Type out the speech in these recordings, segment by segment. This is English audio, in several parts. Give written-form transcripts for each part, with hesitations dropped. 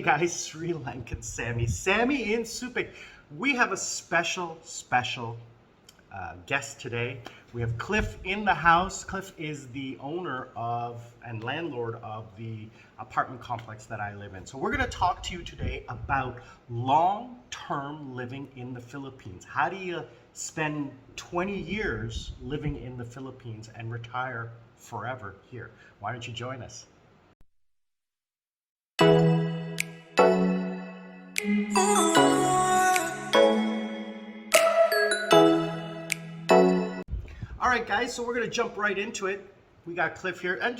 guys, Sri Lankan Sammi. Sammi in Subic. We have a special guest today. We have Cliff in the house. Cliff is the owner of and landlord of the apartment complex that I live in. So we're going to talk to you today about long-term living in the Philippines. How do you spend 20 years living in the Philippines and retire forever here? Why don't you join us? All right, guys, so we're going to jump right into it. We got Cliff here, and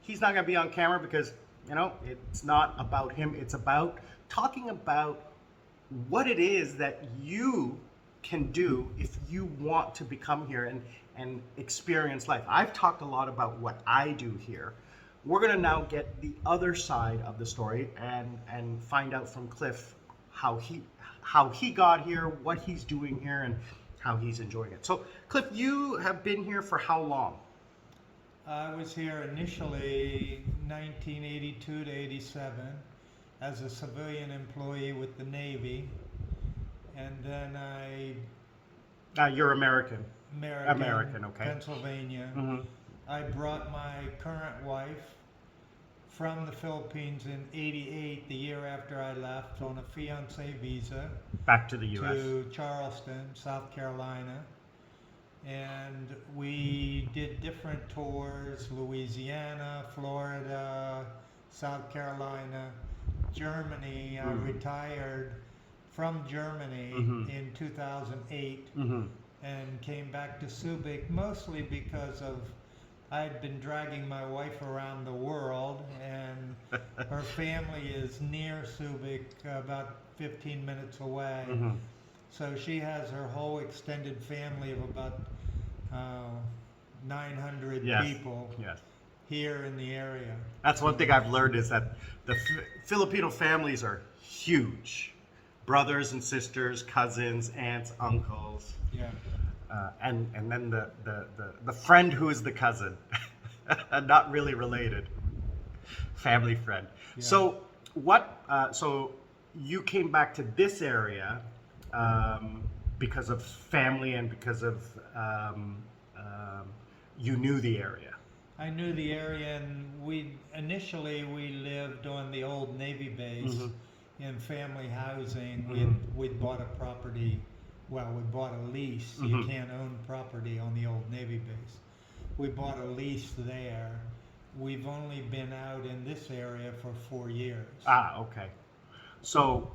he's not going to be on camera because, you know, it's not about him. It's about talking about what it is that you can do if you want to become here and experience life. I've talked a lot about what I do here. We're going to now get the other side of the story and find out from Cliff how he got here, what he's doing here, and how he's enjoying it. So, Cliff, you have been here for how long? I was here initially 1982 to 87 as a civilian employee with the Navy, and then You're American. American, okay. Pennsylvania. Mm-hmm. I brought my current wife from the Philippines in '88, the year after I left, on a fiancé visa. Back to the U.S. To Charleston, South Carolina. And we did different tours: Louisiana, Florida, South Carolina, Germany. I retired from Germany in 2008 and came back to Subic, mostly because of I'd been dragging my wife around the world, and her family is near Subic, about 15 minutes away. So she has her whole extended family of about 900 people here in the area. That's one thing I've learned, is that the Filipino families are huge. Brothers and sisters, cousins, aunts, uncles. Yeah. And then the friend who is the cousin, not really related, family friend. Yeah. So so you came back to this area because of family and because of you knew the area. I knew the area, and initially we lived on the old Navy base in family housing. We'd bought a property. Well, we bought a lease. You can't own property on the old Navy base. We bought a lease there. We've only been out in this area for 4 years. Ah, okay. So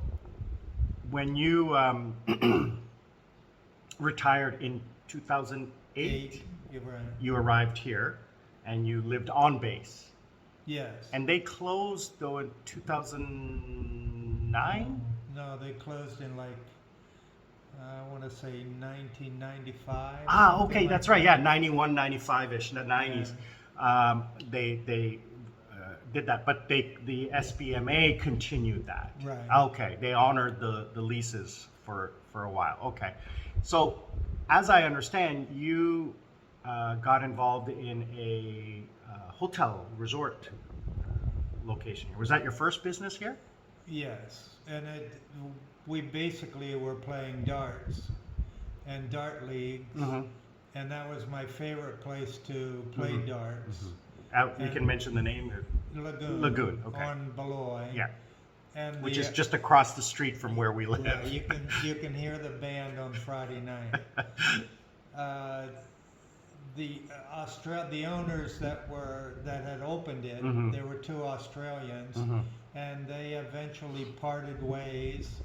when you retired in 2008, you arrived here and you lived on base. Yes. And they closed though in 2009? No, they closed in I want to say 1995. Ah, okay, like that's right. Yeah, 91, 95-ish, in the 90s. Yeah. They did that, but the SBMA continued that. Right. Okay, they honored the leases for a while. Okay, so as I understand, you got involved in a hotel resort location. Was that your first business here? Yes, and we basically were playing darts and dart leagues, and that was my favorite place to play darts. You can mention the name. Lagoon. Okay. On Beloy. Yeah. And which is just across the street from where we live. Yeah, you can hear the band on Friday night. The owners that had opened it, there were two Australians, and they eventually parted ways,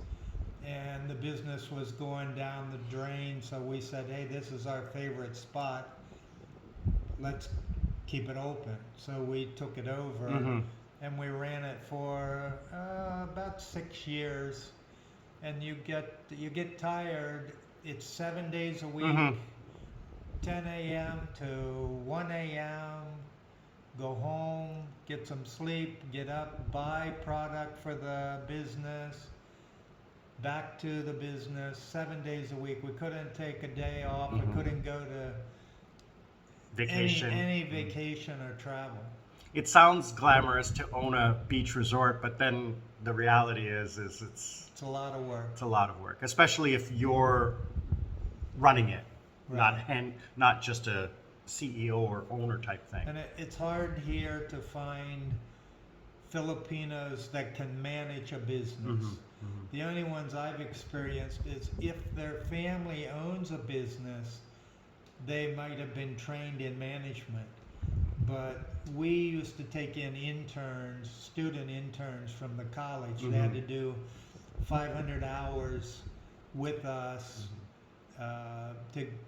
and the business was going down the drain. So we said, hey, this is our favorite spot. Let's keep it open. So we took it over, and we ran it for about 6 years. And you get tired. It's 7 days a week. 10 a.m. to 1 a.m., go home, get some sleep, get up, buy product for the business, back to the business, 7 days a week. We couldn't take a day off. We couldn't go to vacation. Any vacation or travel. It sounds glamorous to own a beach resort, but then the reality is It's a lot of work. it's a lot of work, especially if you're running it, Right. not just a CEO or owner type thing. And it's hard here to find Filipinos that can manage a business. The only ones I've experienced is if their family owns a business, they might have been trained in management. But we used to take in interns, student interns from the college. They had to do 500 hours with us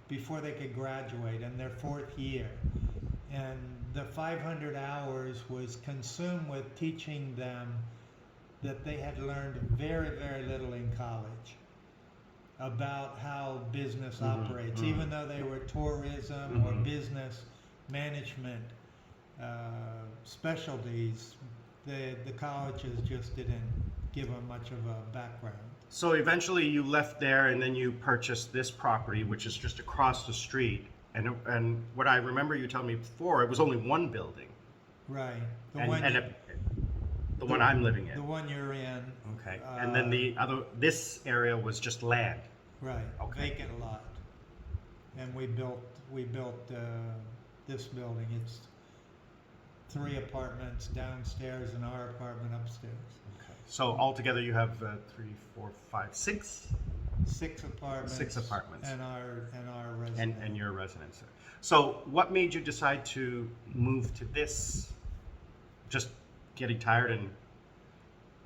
before they could graduate in their 4th year. And the 500 hours was consumed with teaching them that they had learned very, very little in college about how business operates. Even though they were tourism or business management specialties, the colleges just didn't give them much of a background. So eventually you left there and then you purchased this property, which is just across the street. And what I remember you telling me before, it was only one building. Right. The one I'm living in. The one you're in. Okay. And then this area was just land. Right. Okay. Vacant lot. And we built this building. It's 3 apartments downstairs and our apartment upstairs. Okay. So altogether you have 3, 4, 5, 6. 6 apartments. 6 apartments. And our residence. And your residence. So what made you decide to move to this? Just getting tired and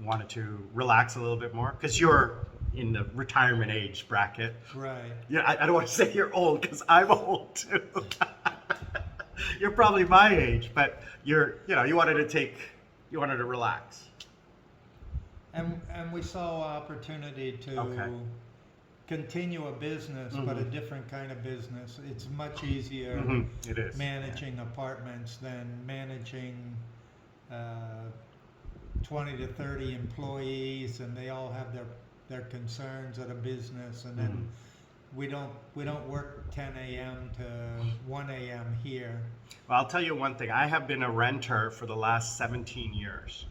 wanted to relax a little bit more? Because you're in the retirement age bracket. Right. Yeah, I don't want to say you're old because I'm old too. You're probably my age, but you wanted to relax. And we saw opportunity to continue a business, but a different kind of business. It's much easier It is. managing apartments than managing 20 to 30 employees, and they all have their concerns at a business, and then we don't work 10 a.m. to 1 a.m. here. Well, I'll tell you one thing. I have been a renter for the last 17 years.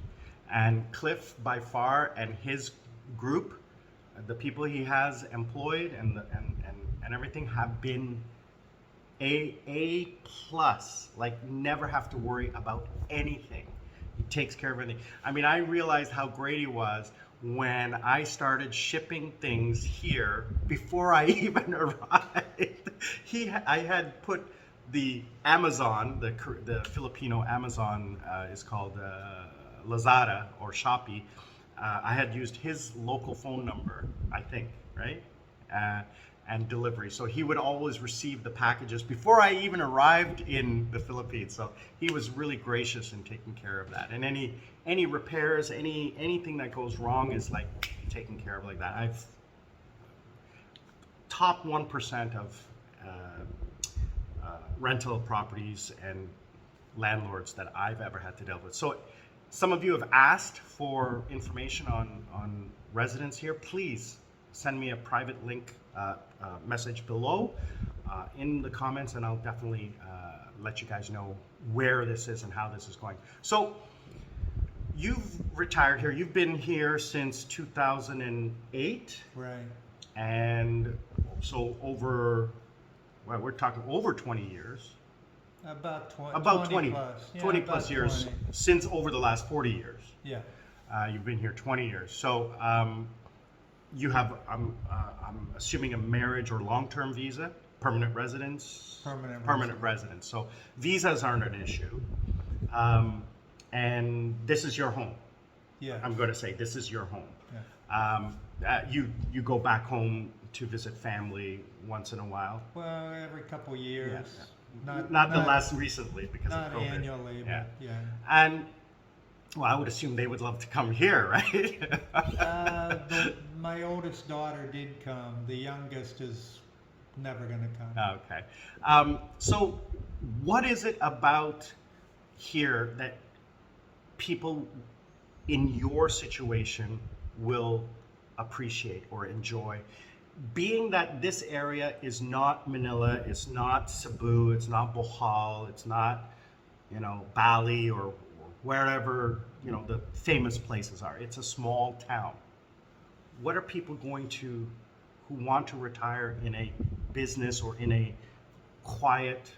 And Cliff, by far, and his group, the people he has employed and everything have been A plus. Like, never have to worry about anything. He takes care of everything. I mean, I realized how great he was when I started shipping things here before I even arrived. I had put the Amazon, the Filipino Amazon is called Lazada or Shopee. I had used his local phone number, I think, right? And delivery. So he would always receive the packages before I even arrived in the Philippines. So he was really gracious in taking care of that. And any repairs, anything that goes wrong is like taken care of like that. I've top 1% of rental properties and landlords that I've ever had to deal with. So some of you have asked for information on residents here. Please send me a private link message below in the comments, and I'll definitely let you guys know where this is and how this is going. So you've retired here. You've been here since 2008. Right. And so we're talking over 20 years. About 20. About 20 plus. Yeah, 20 about plus years 20. since over the last 40 years. Yeah. You've been here 20 years. So you have, I'm assuming, a marriage or long-term visa, permanent residence? Permanent residence. So visas aren't an issue. And this is your home. Yeah. I'm going to say this is your home. Yeah. You go back home to visit family once in a while. Well, every couple years. Yeah. Not the last recently because not of COVID. annually, Yeah. but yeah. And well, I would assume they would love to come here, right? My oldest daughter did come. The youngest is never going to come. Okay. So what is it about here that people in your situation will appreciate or enjoy? Being that this area is not Manila, it's not Cebu, it's not Bohol, it's not, Bali or wherever, you know, the famous places are. It's a small town. What are people going to, who want to retire in a business or in a quiet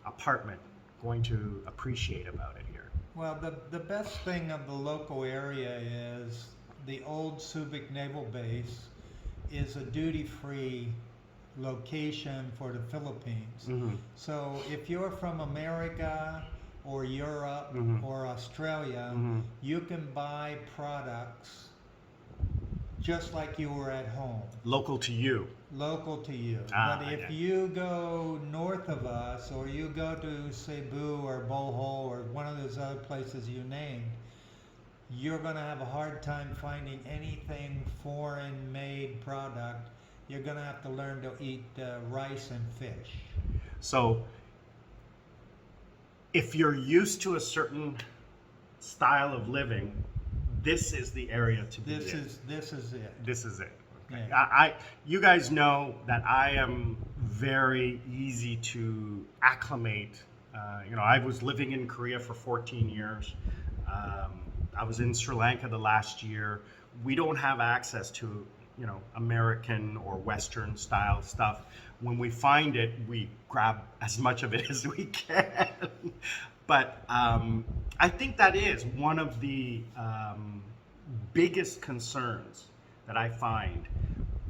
apartment, going to appreciate about it here? Well, the best thing of the local area is the old Subic Naval Base is a duty-free location for the Philippines. Mm-hmm. So if you're from America or Europe Mm-hmm. or Australia, Mm-hmm. you can buy products just like you were at home, Local to you. local to you. Ah, But if yeah. you go north of us, or you go to Cebu or Bohol or one of those other places you named, you're going to have a hard time finding anything foreign made product. You're going to have to learn to eat rice and fish. So if you're used to a certain style of living, this is the area to be This in. is it. This is it. Okay. Yeah. You guys know that I am very easy to acclimate. You know, I was living in Korea for 14 years. I was in Sri Lanka the last year. We don't have access to, you know, American or Western style stuff. When we find it, we grab as much of it as we can. But I think that is one of the biggest concerns that I find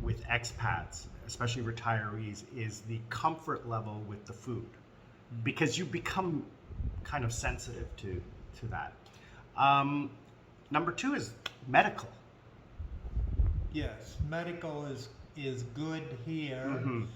with expats, especially retirees, is the comfort level with the food, because you become kind of sensitive to that. Number two is medical. Yes, medical is good here Mhm.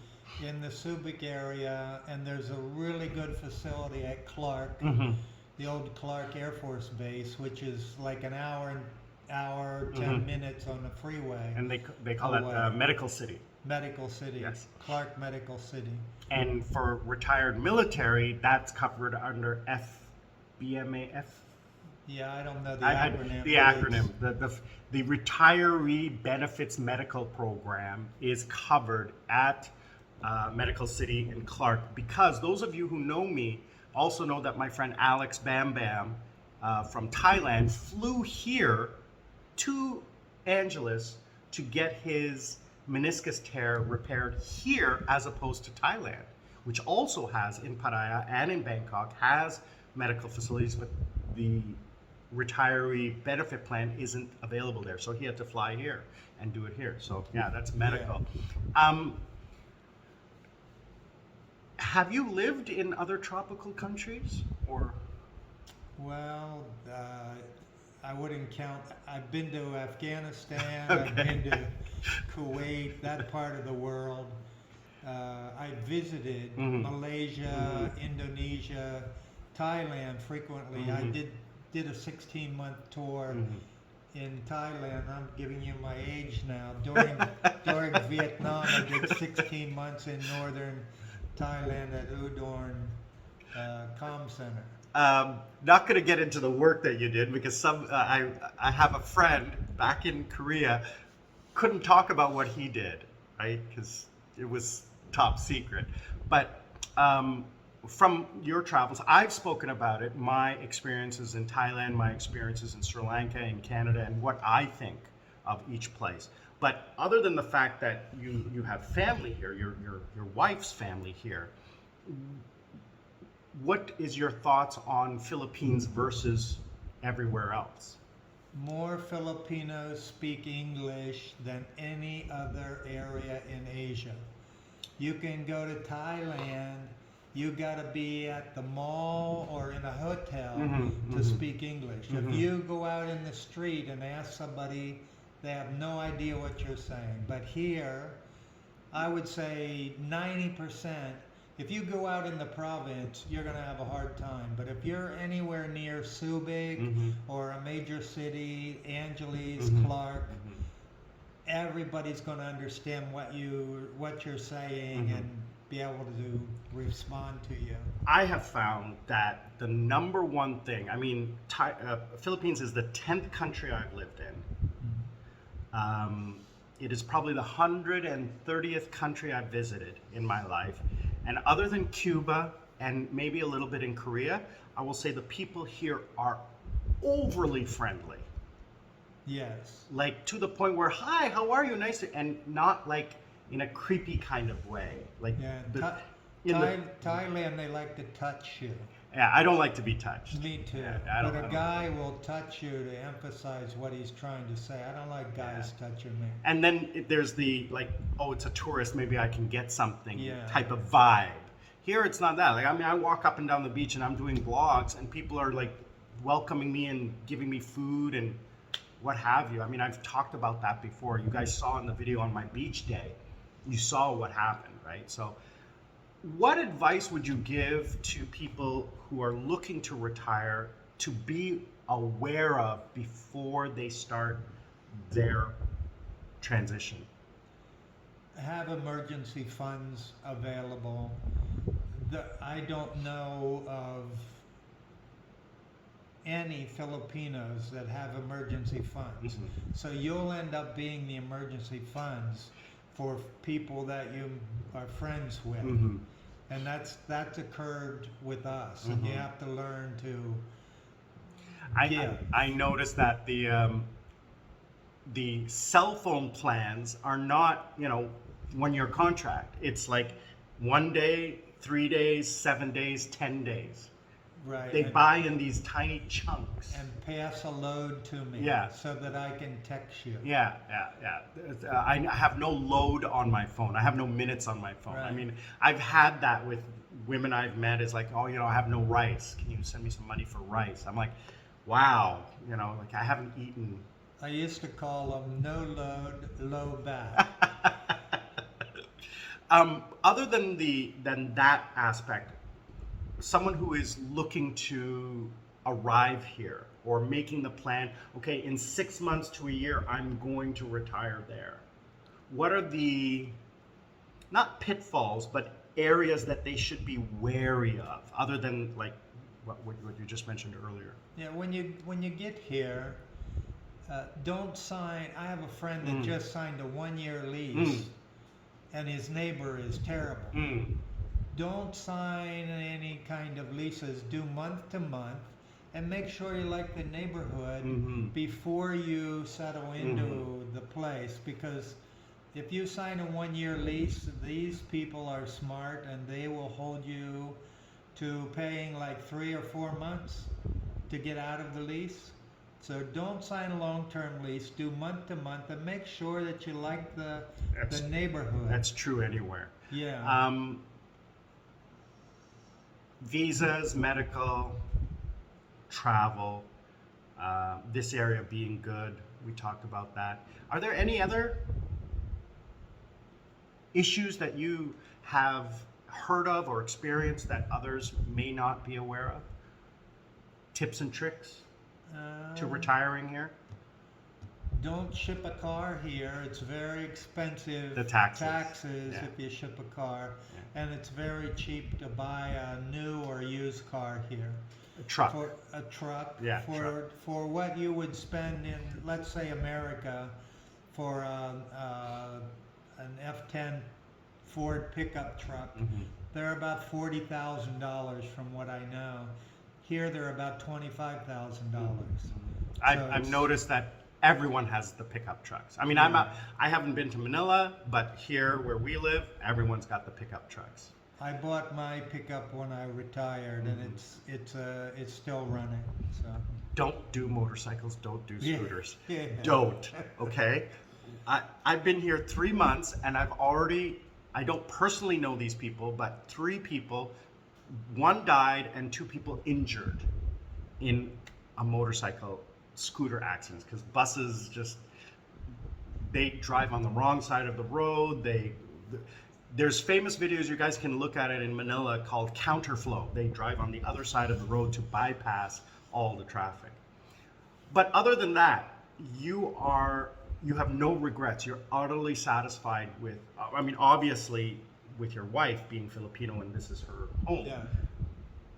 in the Subic area, and there's a really good facility at Clark, Mhm. the old Clark Air Force Base, which is like an hour, 10 Mhm. minutes on the freeway. And they call it Away. Medical City. Medical City, Yes. Clark Medical City. And for retired military, that's covered under FBMAF. Yeah, I don't know the I- acronym. the but acronym. The retiree benefits medical program is covered at Medical City in Clark, because those of you who know me also know that my friend Alex Bam Bam from Thailand flew here to Angeles to get his meniscus tear repaired here as opposed to Thailand, which also has in Pattaya and in Bangkok has medical facilities, but the retiree benefit plan isn't available there. So he had to fly here and do it here. So yeah, that's medical. Have you lived in other tropical countries or? Well, I wouldn't count. I've been to Afghanistan. I've Okay. been to Kuwait, that part of the world. I visited Mhm. Malaysia, Indonesia, Thailand frequently. I Mhm. did a 16-month tour Mhm. in Thailand. I'm giving you my age now. During Vietnam, I did 16 months in northern Thailand at Udon Comm Center. Not going to get into the work that you did, because I have a friend back in Korea couldn't talk about what he did, right? Because it was top secret. But from your travels, I've spoken about it, my experiences in Thailand, my experiences in Sri Lanka, in Canada, and what I think of each place. But other than the fact that you have family here, your wife's family here, what is your thoughts on Philippines versus everywhere else? More Filipinos speak English than any other area in Asia. You can go to Thailand, you gotta be at the mall or in a hotel to speak English. If you go out in the street and ask somebody, they have no idea what you're saying. But here, I would say 90%, if you go out in the province, you're going to have a hard time. But if you're anywhere near Subic or a major city, Angeles, Clark, everybody's going to understand what you're saying and be able to respond to you. I have found that the number one thing, I mean, Philippines is the 10th country I've lived in. It is probably the 130th country I've visited in my life. And other than Cuba and maybe a little bit in Korea, I will say the people here are overly friendly. Yes. Like to the point where, hi, how are you? Nice to, and not like in a creepy kind of way. Like Yeah. Thailand, they like to touch you. yeah, I don't like to be touched. Me too. Yeah, But a guy will touch you to emphasize what he's trying to say. I don't like guys touching me. And then there's the like, oh, it's a tourist, maybe I can get something type of vibe. Here it's not that. Like, I mean, I walk up and down the beach and I'm doing vlogs and people are like welcoming me and giving me food and what have you. I mean, I've talked about that before. You guys saw in the video on my beach day, you saw what happened, right? So what advice would you give to people who are looking to retire to be aware of before they start their transition? Have emergency funds available. I don't know of any Filipinos that have emergency funds. Mm-hmm. So you'll end up being the emergency funds for people that you are friends with. Mm-hmm. And that's occurred with us. Mm-hmm. And you have to learn to I noticed that the cell phone plans are not, 1 year contract. It's like 1 day, 3 days, 7 days, 10 days. Right. They buy in these tiny chunks. And pass a load to me so that I can text you. Yeah. I have no load on my phone. I have no minutes on my phone. Right. I mean, I've had that with women I've met. Is like, oh, I have no rice. Can you send me some money for rice? I'm like, wow, like I haven't eaten. I used to call them no load, low back. Other than that aspect, someone who is looking to arrive here or making the plan, okay, in 6 months to a year, I'm going to retire there. What are the, not pitfalls, but areas that they should be wary of, other than like what you just mentioned earlier? Yeah, when you get here, don't sign. I have a friend that just signed a 1 year lease, and his neighbor is terrible. Don't sign any kind of leases. Do month to month, and make sure you like the neighborhood before you settle into the place. Because if you sign a 1 year lease, these people are smart and they will hold you to paying like 3 or 4 months to get out of the lease. So don't sign a long-term lease. Do month to month, and make sure that you like the neighborhood. That's true anywhere. Yeah. Visas, medical, travel, this area being good. We talked about that. Are there any other issues that you have heard of or experienced that others may not be aware of? Tips and tricks to retiring here? Don't ship a car here. It's very expensive. The taxes. If you ship a car. And it's very cheap to buy a new or used car here. A truck. For a truck. Yeah. For what you would spend in, let's say, America, for an F10 Ford pickup truck, they're about $40,000 from what I know. Here they're about $25,000. I've noticed that everyone has the pickup trucks. I mean, I haven't been to Manila, but here where we live, everyone's got the pickup trucks. I bought my pickup when I retired, and it's still running. So don't do motorcycles. Don't do scooters. Yeah. Don't. Okay. I've been here 3 months, and I don't personally know these people, but 3 people, 1 died and 2 people injured in a motorcycle scooter accidents, because buses they drive on the wrong side of the road. There's famous videos, you guys can look at it in Manila, called counterflow. They drive on the other side of the road to bypass all the traffic. But other than that, you have no regrets. You're utterly satisfied with, I mean, obviously with your wife being Filipino and this is her home. Yeah.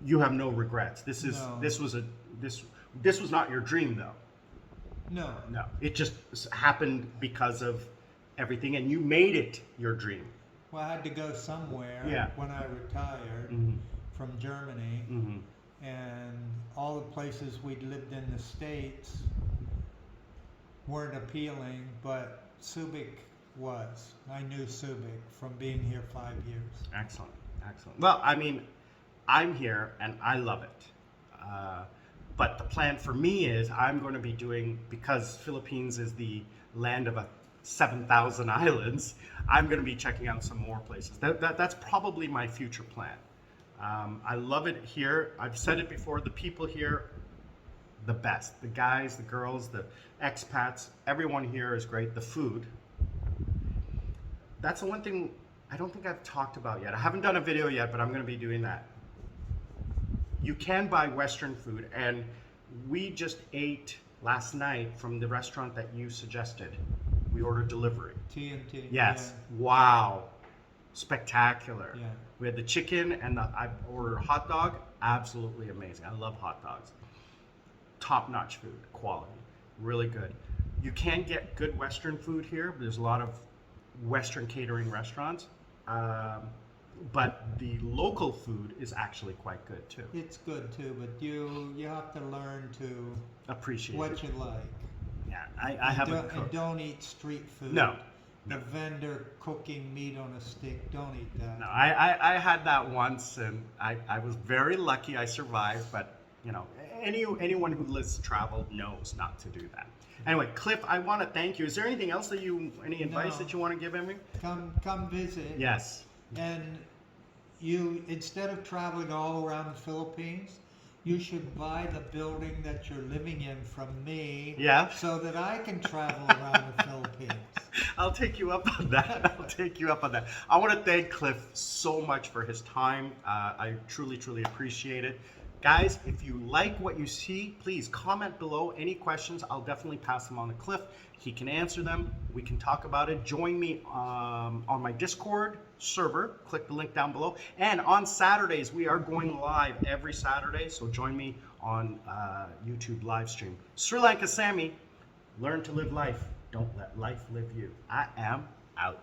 You have no regrets. This was not your dream, though. No. It just happened because of everything, and you made it your dream. Well, I had to go somewhere when I retired from Germany, Mm-hmm. and all the places we'd lived in the States weren't appealing, but Subic was. I knew Subic from being here 5 years. Excellent, excellent. Well, I mean, I'm here and I love it. But the plan for me is I'm going to be doing, because Philippines is the land of 7,000 islands, I'm going to be checking out some more places. That's probably my future plan. I love it here. I've said it before, the people here, the best. The guys, the girls, the expats, everyone here is great. The food. That's the one thing I don't think I've talked about yet. I haven't done a video yet, but I'm going to be doing that. You can buy Western food, and we just ate last night from the restaurant that you suggested. We ordered delivery. TNT. Yes. Yeah. Wow. Spectacular. Yeah. We had the chicken and I ordered a hot dog. Absolutely amazing. I love hot dogs. Top-notch food, quality, really good. You can get good Western food here. There's a lot of Western catering restaurants. But the local food is actually quite good too. It's good too, but you have to learn to appreciate what it. You like. Yeah, I haven't cooked. And don't eat street food. No. The vendor cooking meat on a stick, don't eat that. No, I had that once, and I was very lucky I survived, but you know, anyone who lives travel knows not to do that. Anyway, Cliff, I want to thank you. Is there anything else that any advice that you want to give me? Come visit. Yes. And you, instead of traveling all around the Philippines, you should buy the building that you're living in from me. Yeah. So that I can travel around the Philippines. I'll take you up on that. I'll take you up on that. I want to thank Cliff so much for his time. I truly, truly appreciate it. Guys, if you like what you see, please comment below. Any questions, I'll definitely pass them on to Cliff. He can answer them. We can talk about it. Join me on my Discord server. Click the link down below. And on Saturdays, we are going live every Saturday. So join me on YouTube live stream. Sri Lanka Sammi, learn to live life. Don't let life live you. I am out.